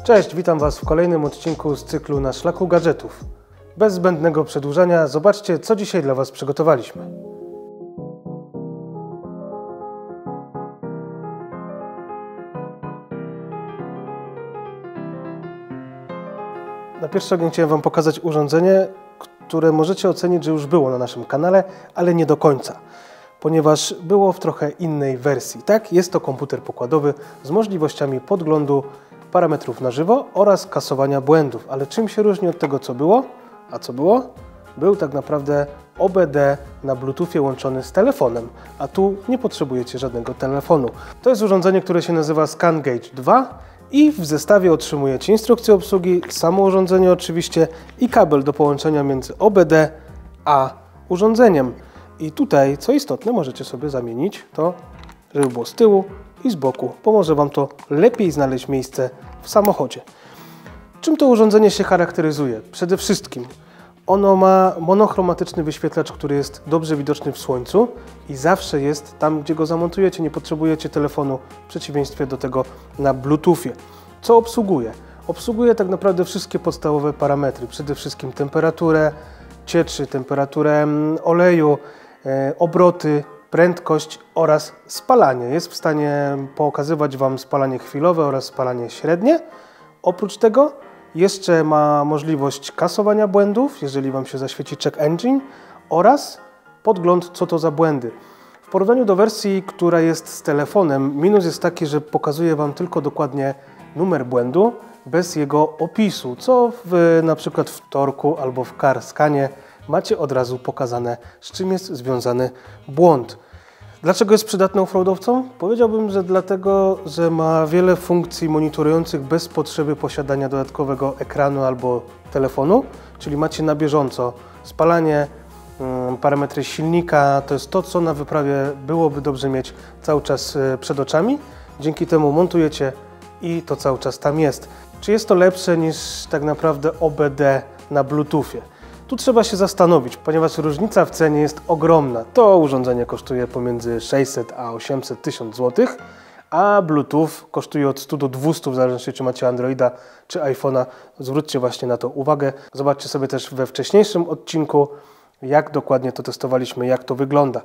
Cześć, witam Was w kolejnym odcinku z cyklu Na szlaku gadżetów. Bez zbędnego przedłużania, zobaczcie, co dzisiaj dla Was przygotowaliśmy. Na pierwszy ogień chciałem Wam pokazać urządzenie, które możecie ocenić, że już było na naszym kanale, ale nie do końca, ponieważ było w trochę innej wersji. Tak, jest to komputer pokładowy z możliwościami podglądu parametrów na żywo oraz kasowania błędów. Ale czym się różni od tego, co było? A co było? Był tak naprawdę OBD na Bluetoothie łączony z telefonem, a tu nie potrzebujecie żadnego telefonu. To jest urządzenie, które się nazywa ScanGauge 2 i w zestawie otrzymujecie instrukcję obsługi, samo urządzenie oczywiście i kabel do połączenia między OBD a urządzeniem. I tutaj, co istotne, możecie sobie zamienić to, żeby było z tyłu i z boku. Pomoże Wam to lepiej znaleźć miejsce w samochodzie. Czym to urządzenie się charakteryzuje? Przede wszystkim ono ma monochromatyczny wyświetlacz, który jest dobrze widoczny w słońcu i zawsze jest tam, gdzie go zamontujecie. Nie potrzebujecie telefonu, w przeciwieństwie do tego na Bluetoothie. Co obsługuje? Obsługuje tak naprawdę wszystkie podstawowe parametry. Przede wszystkim temperaturę cieczy, temperaturę oleju, obroty, prędkość oraz spalanie. Jest w stanie pokazywać Wam spalanie chwilowe oraz spalanie średnie. Oprócz tego jeszcze ma możliwość kasowania błędów, jeżeli Wam się zaświeci check engine, oraz podgląd, co to za błędy. W porównaniu do wersji, która jest z telefonem, minus jest taki, że pokazuje Wam tylko dokładnie numer błędu, bez jego opisu, co na przykład w Torku albo w CarScanie macie od razu pokazane, z czym jest związany błąd. Dlaczego jest przydatny offroadowcom? Powiedziałbym, że dlatego, że ma wiele funkcji monitorujących bez potrzeby posiadania dodatkowego ekranu albo telefonu, czyli macie na bieżąco spalanie, parametry silnika, to jest to, co na wyprawie byłoby dobrze mieć cały czas przed oczami. Dzięki temu montujecie i to cały czas tam jest. Czy jest to lepsze niż tak naprawdę OBD na Bluetoothie? Tu trzeba się zastanowić, ponieważ różnica w cenie jest ogromna. To urządzenie kosztuje pomiędzy 600 a 800 1000 zł, a Bluetooth kosztuje od 100 do 200, w zależności czy macie Androida czy iPhone'a. Zwróćcie właśnie na to uwagę. Zobaczcie sobie też we wcześniejszym odcinku, jak dokładnie to testowaliśmy, jak to wygląda.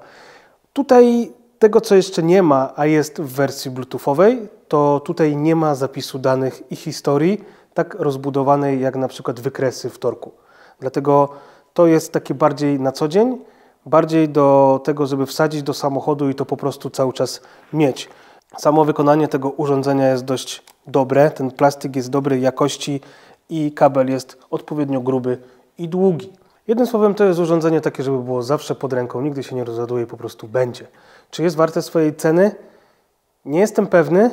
Tutaj tego, co jeszcze nie ma, a jest w wersji bluetoothowej, to tutaj nie ma zapisu danych i historii tak rozbudowanej jak na przykład wykresy w Torku. Dlatego to jest takie bardziej na co dzień, bardziej do tego, żeby wsadzić do samochodu i to po prostu cały czas mieć. Samo wykonanie tego urządzenia jest dość dobre, ten plastik jest dobrej jakości i kabel jest odpowiednio gruby i długi. Jednym słowem, to jest urządzenie takie, żeby było zawsze pod ręką, nigdy się nie rozładuje, po prostu będzie. Czy jest warte swojej ceny? Nie jestem pewny,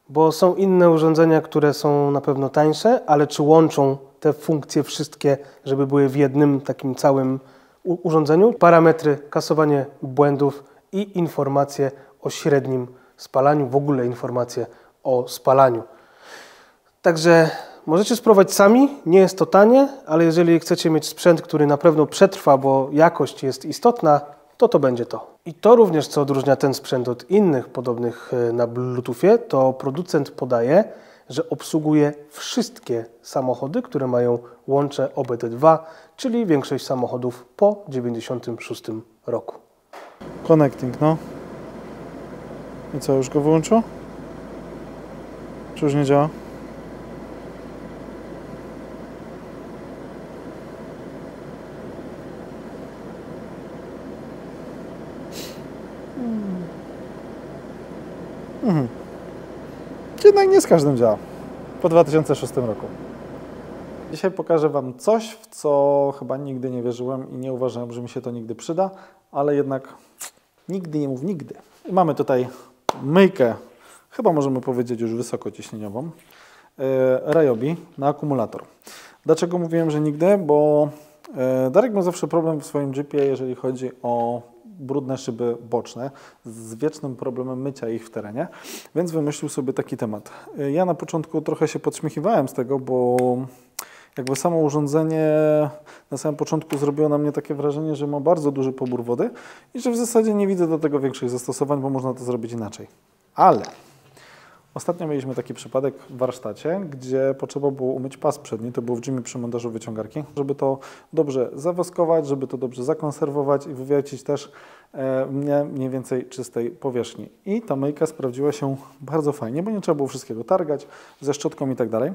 bo są inne urządzenia, które są na pewno tańsze, ale czy łączą te funkcje wszystkie, żeby były w jednym takim całym urządzeniu? Parametry, kasowanie błędów i informacje o średnim spalaniu, w ogóle informacje o spalaniu. Także możecie spróbować sami, nie jest to tanie, ale jeżeli chcecie mieć sprzęt, który na pewno przetrwa, bo jakość jest istotna, to będzie to. I to również, co odróżnia ten sprzęt od innych podobnych na Bluetoothie, to producent podaje, że obsługuje wszystkie samochody, które mają łącze OBD2, czyli większość samochodów po 1996 roku. Connecting, no. I co, już go wyłączyło? Czy już nie działa? Jednak nie z każdym działa. Po 2006 roku. Dzisiaj pokażę Wam coś, w co chyba nigdy nie wierzyłem i nie uważałem, że mi się to nigdy przyda, ale jednak nigdy nie mów nigdy. I mamy tutaj myjkę, chyba możemy powiedzieć już wysokociśnieniową, Ryobi na akumulator. Dlaczego mówiłem, że nigdy? Bo Darek miał zawsze problem w swoim Jeepie, jeżeli chodzi o brudne szyby boczne, z wiecznym problemem mycia ich w terenie, więc wymyślił sobie taki temat. Ja na początku trochę się podśmiechiwałem z tego, bo jakby samo urządzenie na samym początku zrobiło na mnie takie wrażenie, że ma bardzo duży pobór wody i że w zasadzie nie widzę do tego większych zastosowań, bo można to zrobić inaczej. Ale Ostatnio mieliśmy taki przypadek w warsztacie, gdzie potrzeba było umyć pas przedni, to było w gymie przy montażu wyciągarki, żeby to dobrze zawoskować, żeby to dobrze zakonserwować i wywiercić też mniej więcej czystej powierzchni. I ta myjka sprawdziła się bardzo fajnie, bo nie trzeba było wszystkiego targać ze szczotką i tak dalej.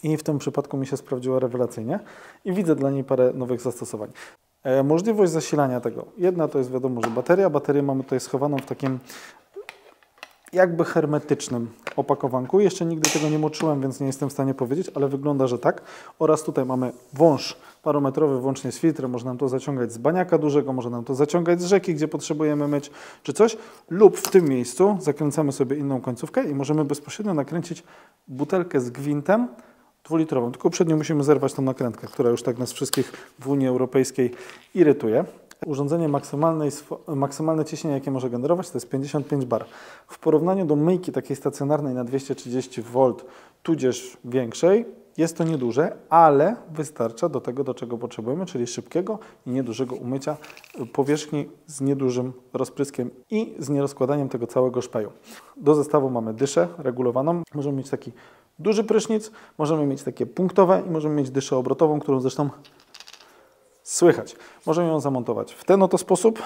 I w tym przypadku mi się sprawdziła rewelacyjnie i widzę dla niej parę nowych zastosowań. Możliwość zasilania tego. Jedna to jest wiadomo, że bateria. Baterię mamy tutaj schowaną w takim jakby hermetycznym opakowanku. Jeszcze nigdy tego nie moczyłem, więc nie jestem w stanie powiedzieć, ale wygląda, że tak. Oraz tutaj mamy wąż parometrowy, włącznie z filtrem. Można nam to zaciągać z baniaka dużego, można nam to zaciągać z rzeki, gdzie potrzebujemy myć, czy coś. Lub w tym miejscu zakręcamy sobie inną końcówkę i możemy bezpośrednio nakręcić butelkę z gwintem 2-litrową. Tylko uprzednio musimy zerwać tą nakrętkę, która już tak nas wszystkich w Unii Europejskiej irytuje. Urządzenie maksymalne ciśnienie, jakie może generować, to jest 55 bar. W porównaniu do myjki takiej stacjonarnej na 230 V, tudzież większej, jest to nieduże, ale wystarcza do tego, do czego potrzebujemy, czyli szybkiego i niedużego umycia powierzchni z niedużym rozpryskiem i z nierozkładaniem tego całego szpeju. Do zestawu mamy dyszę regulowaną. Możemy mieć taki duży prysznic, możemy mieć takie punktowe i możemy mieć dyszę obrotową, którą zresztą słychać. Możemy ją zamontować w ten oto sposób.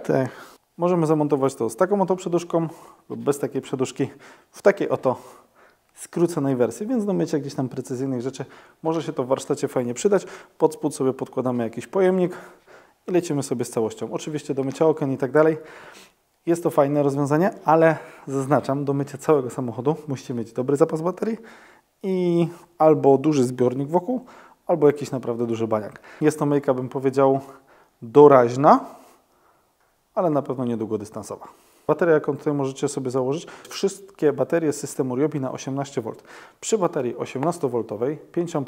Tak. Możemy zamontować to z taką oto przeduszką lub bez takiej przeduszki w takiej oto skróconej wersji, więc do mycia gdzieś tam precyzyjnych rzeczy może się to w warsztacie fajnie przydać. Pod spód sobie podkładamy jakiś pojemnik i lecimy sobie z całością. Oczywiście do mycia okien i tak dalej. Jest to fajne rozwiązanie, ale zaznaczam, do mycia całego samochodu musicie mieć dobry zapas baterii i albo duży zbiornik wokół, albo jakiś naprawdę duży baniak. Jest to myjka, bym powiedział, doraźna, ale na pewno niedługodystansowa. Bateria, jaką tutaj możecie sobie założyć, wszystkie baterie z systemu Ryobi na 18 V. Przy baterii 18V, 5 Ah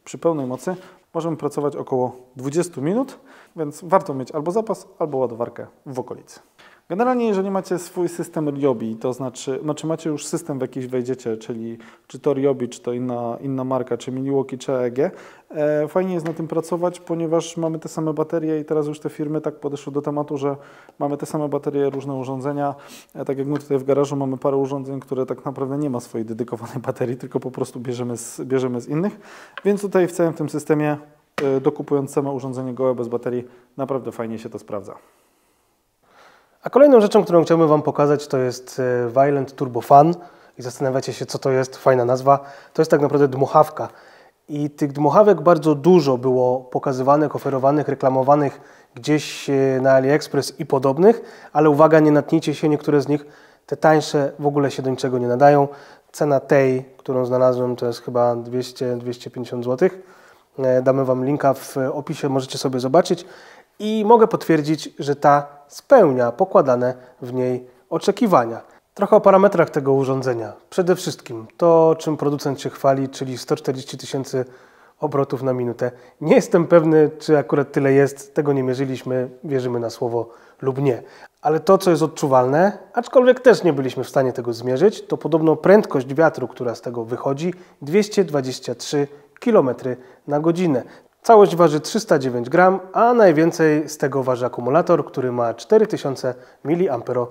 przy pełnej mocy możemy pracować około 20 minut, więc warto mieć albo zapas, albo ładowarkę w okolicy. Generalnie, jeżeli macie swój system Ryobi, to znaczy macie już system w jakiś wejdziecie, czyli czy to Ryobi, czy to inna marka, czy Milwaukee, czy EG, fajnie jest na tym pracować, ponieważ mamy te same baterie i teraz już te firmy tak podeszły do tematu, że mamy te same baterie, różne urządzenia. Tak jak my tutaj w garażu mamy parę urządzeń, które tak naprawdę nie ma swojej dedykowanej baterii, tylko po prostu bierzemy z innych. Więc tutaj w całym tym systemie, dokupując same urządzenie gołe bez baterii, naprawdę fajnie się to sprawdza. A kolejną rzeczą, którą chciałbym Wam pokazać, to jest Vaillant Turbo Fan. I zastanawiacie się, co to jest, fajna nazwa. To jest tak naprawdę dmuchawka. I tych dmuchawek bardzo dużo było pokazywanych, oferowanych, reklamowanych gdzieś na AliExpress i podobnych, ale uwaga, nie natnijcie się, niektóre z nich, te tańsze, w ogóle się do niczego nie nadają. Cena tej, którą znalazłem, to jest chyba 200-250 zł. Damy Wam linka w opisie, możecie sobie zobaczyć. I mogę potwierdzić, że ta spełnia pokładane w niej oczekiwania. Trochę o parametrach tego urządzenia. Przede wszystkim to, czym producent się chwali, czyli 140 000 obrotów na minutę. Nie jestem pewny, czy akurat tyle jest, tego nie mierzyliśmy, wierzymy na słowo lub nie. Ale to, co jest odczuwalne, aczkolwiek też nie byliśmy w stanie tego zmierzyć, to podobno prędkość wiatru, która z tego wychodzi, 223 km na godzinę. Całość waży 309 gram, a najwięcej z tego waży akumulator, który ma 4000 mAh.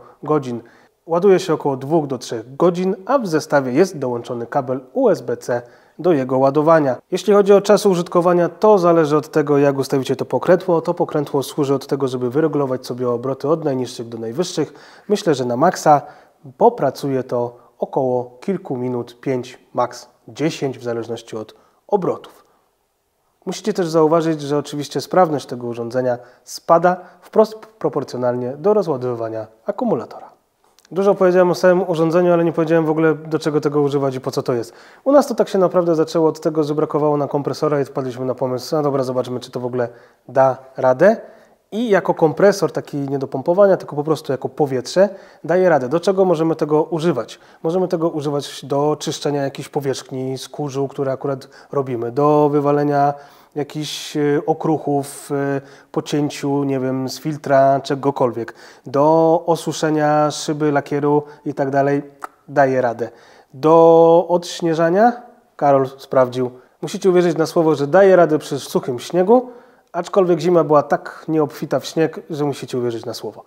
Ładuje się około 2 do 3 godzin, a w zestawie jest dołączony kabel USB-C do jego ładowania. Jeśli chodzi o czas użytkowania, to zależy od tego, jak ustawicie to pokrętło. To pokrętło służy od tego, żeby wyregulować sobie obroty od najniższych do najwyższych. Myślę, że na maksa popracuje to około kilku minut, 5, max 10, w zależności od obrotów. Musicie też zauważyć, że oczywiście sprawność tego urządzenia spada wprost proporcjonalnie do rozładowywania akumulatora. Dużo powiedziałem o samym urządzeniu, ale nie powiedziałem w ogóle, do czego tego używać i po co to jest. U nas to tak się naprawdę zaczęło od tego, że brakowało nam kompresora i wpadliśmy na pomysł, no dobra, zobaczymy, czy to w ogóle da radę. I jako kompresor, taki nie do pompowania, tylko po prostu jako powietrze, daje radę. Do czego możemy tego używać? Możemy tego używać do czyszczenia jakichś powierzchni z kurzu, które akurat robimy, do wywalenia jakichś okruchów po cięciu, nie wiem, z filtra, czegokolwiek, do osuszenia szyby, lakieru i tak dalej, daje radę. Do odśnieżania, Karol sprawdził, musicie uwierzyć na słowo, że daje radę przy suchym śniegu, aczkolwiek zima była tak nieobfita w śnieg, że musicie uwierzyć na słowo.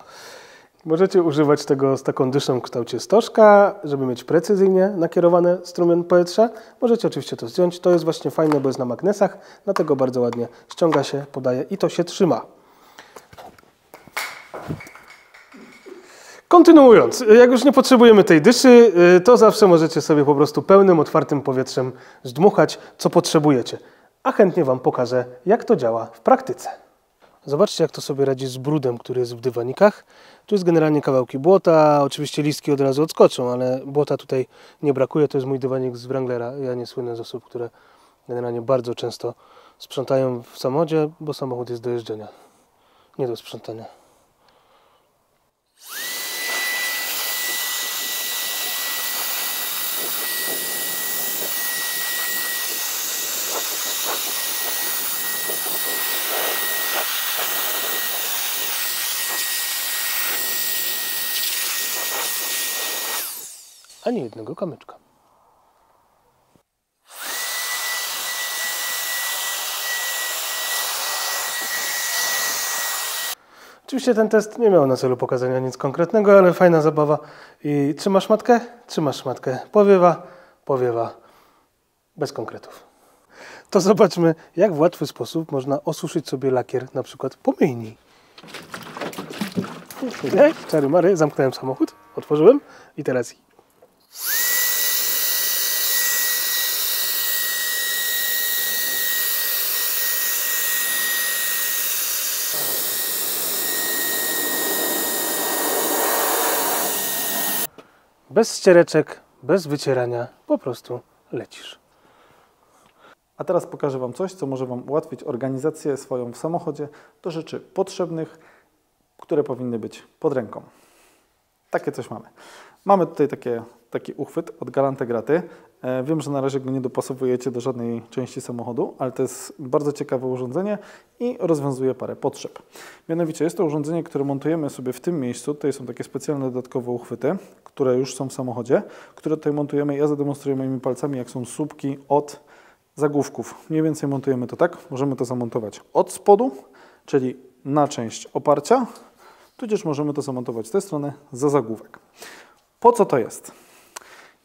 Możecie używać tego z taką dyszą w kształcie stożka, żeby mieć precyzyjnie nakierowany strumień powietrza. Możecie oczywiście to zdjąć. To jest właśnie fajne, bo jest na magnesach, dlatego bardzo ładnie ściąga się, podaje i to się trzyma. Kontynuując, jak już nie potrzebujemy tej dyszy, to zawsze możecie sobie po prostu pełnym, otwartym powietrzem zdmuchać, co potrzebujecie. A chętnie Wam pokażę, jak to działa w praktyce. Zobaczcie, jak to sobie radzi z brudem, który jest w dywanikach. Tu jest generalnie kawałki błota, oczywiście listki od razu odskoczą, ale błota tutaj nie brakuje. To jest mój dywanik z Wranglera. Ja nie słynę z osób, które generalnie bardzo często sprzątają w samochodzie, bo samochód jest do jeżdżenia, nie do sprzątania. Ani jednego kamyczka. Oczywiście ten test nie miał na celu pokazania nic konkretnego, ale fajna zabawa. I trzymasz matkę? Trzymasz matkę. Powiewa? Powiewa. Bez konkretów. To zobaczmy, jak w łatwy sposób można osuszyć sobie lakier, na przykład po myjni. Czary mary, zamknąłem samochód, otworzyłem i teraz... Bez ściereczek, bez wycierania, po prostu lecisz. A teraz pokażę Wam coś, co może Wam ułatwić organizację swoją w samochodzie do rzeczy potrzebnych, które powinny być pod ręką. Takie coś mamy. Mamy tutaj taki uchwyt od Galantegraty. Wiem, że na razie go nie dopasowujecie do żadnej części samochodu, ale to jest bardzo ciekawe urządzenie i rozwiązuje parę potrzeb. Mianowicie jest to urządzenie, które montujemy sobie w tym miejscu. Tutaj są takie specjalne dodatkowe uchwyty, które już są w samochodzie, które tutaj montujemy. Ja zademonstruję moimi palcami, jak są słupki od zagłówków. Mniej więcej montujemy to tak. Możemy to zamontować od spodu, czyli na część oparcia, tudzież możemy to zamontować z tej strony za zagłówek. Po co to jest?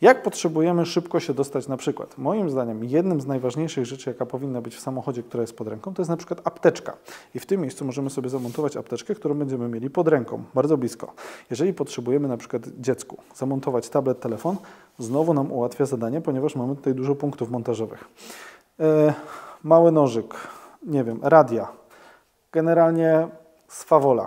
Jak potrzebujemy szybko się dostać na przykład? Moim zdaniem jednym z najważniejszych rzeczy, jaka powinna być w samochodzie, która jest pod ręką, to jest na przykład apteczka. I w tym miejscu możemy sobie zamontować apteczkę, którą będziemy mieli pod ręką, bardzo blisko. Jeżeli potrzebujemy na przykład dziecku zamontować tablet, telefon, znowu nam ułatwia zadanie, ponieważ mamy tutaj dużo punktów montażowych. Mały nożyk, nie wiem, radia, generalnie swawola.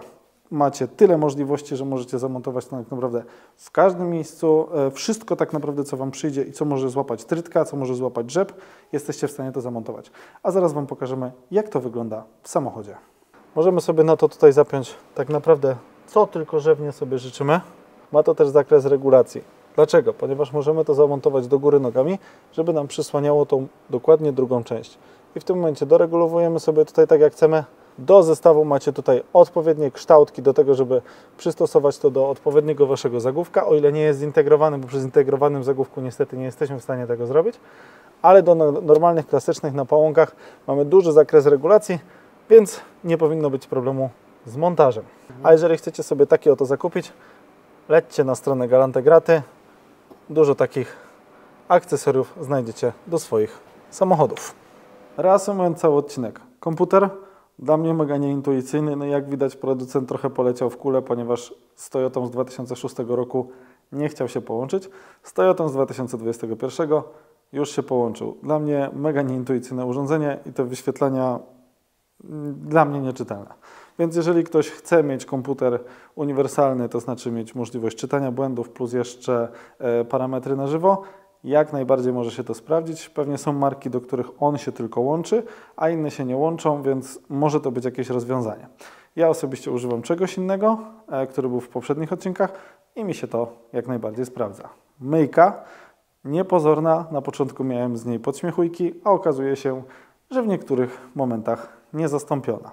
Macie tyle możliwości, że możecie zamontować to tak naprawdę w każdym miejscu. Wszystko tak naprawdę, co Wam przyjdzie i co może złapać trytka, co może złapać rzep, jesteście w stanie to zamontować. A zaraz Wam pokażemy, jak to wygląda w samochodzie. Możemy sobie na to tutaj zapiąć tak naprawdę co tylko żywnie sobie życzymy. Ma to też zakres regulacji. Dlaczego? Ponieważ możemy to zamontować do góry nogami, żeby nam przysłaniało tą dokładnie drugą część. I w tym momencie doregulowujemy sobie tutaj tak jak chcemy. Do zestawu macie tutaj odpowiednie kształtki do tego, żeby przystosować to do odpowiedniego Waszego zagłówka, o ile nie jest zintegrowany, bo przy zintegrowanym zagłówku niestety nie jesteśmy w stanie tego zrobić, ale do normalnych, klasycznych na pałąkach mamy duży zakres regulacji, więc nie powinno być problemu z montażem. A jeżeli chcecie sobie takie oto zakupić, lećcie na stronę Galantegraty. Dużo takich akcesoriów znajdziecie do swoich samochodów. Reasumując cały odcinek, komputer dla mnie mega nieintuicyjny, no jak widać producent trochę poleciał w kulę, ponieważ z Toyotą z 2006 roku nie chciał się połączyć. Z Toyotą z 2021 już się połączył. Dla mnie mega nieintuicyjne urządzenie i te wyświetlania dla mnie nieczytelne. Więc jeżeli ktoś chce mieć komputer uniwersalny, to znaczy mieć możliwość czytania błędów plus jeszcze parametry na żywo, jak najbardziej może się to sprawdzić. Pewnie są marki, do których on się tylko łączy, a inne się nie łączą, więc może to być jakieś rozwiązanie. Ja osobiście używam czegoś innego, który był w poprzednich odcinkach i mi się to jak najbardziej sprawdza. Myjka niepozorna, na początku miałem z niej podśmiechujki, a okazuje się, że w niektórych momentach niezastąpiona.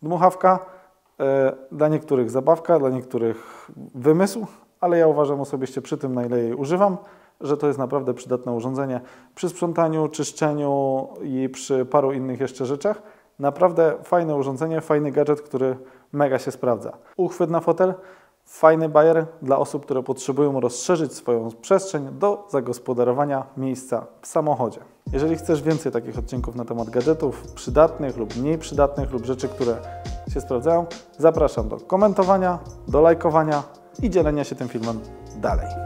Dmuchawka, dla niektórych zabawka, dla niektórych wymysł, ale ja uważam osobiście przy tym, na ile jej używam, że to jest naprawdę przydatne urządzenie przy sprzątaniu, czyszczeniu i przy paru innych jeszcze rzeczach. Naprawdę fajne urządzenie, fajny gadżet, który mega się sprawdza. Uchwyt na fotel, fajny bajer dla osób, które potrzebują rozszerzyć swoją przestrzeń do zagospodarowania miejsca w samochodzie. Jeżeli chcesz więcej takich odcinków na temat gadżetów przydatnych lub mniej przydatnych lub rzeczy, które się sprawdzają, zapraszam do komentowania, do lajkowania i dzielenia się tym filmem dalej.